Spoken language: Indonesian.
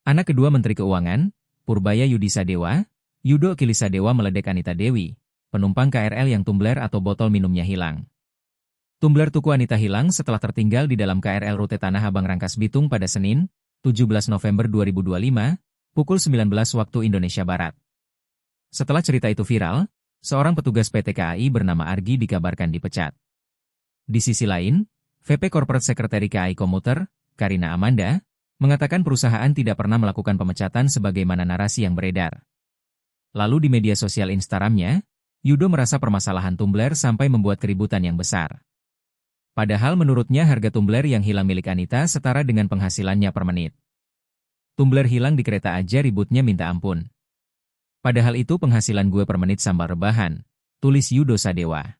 Anak kedua Menteri Keuangan, Purbaya Yudisadewa, Yudo Kilisadewa meledek Anita Dewi, penumpang KRL yang tumbler atau botol minumnya hilang. Tumbler tuku Anita hilang setelah tertinggal di dalam KRL rute Tanah Abang Rangkas Bitung pada Senin, 17 November 2025, pukul 19 waktu Indonesia Barat. Setelah cerita itu viral, seorang petugas PT KAI bernama Argi dikabarkan dipecat. Di sisi lain, VP Corporate Secretary KAI Komuter, Karina Amanda, mengatakan perusahaan tidak pernah melakukan pemecatan sebagaimana narasi yang beredar. Lalu di media sosial Instagramnya, Yudo merasa permasalahan tumbler sampai membuat keributan yang besar. Padahal menurutnya harga tumbler yang hilang milik Anita setara dengan penghasilannya per menit. Tumbler hilang di kereta aja ributnya minta ampun. Padahal itu penghasilan gue per menit sambal rebahan, tulis Yudo Sadewa.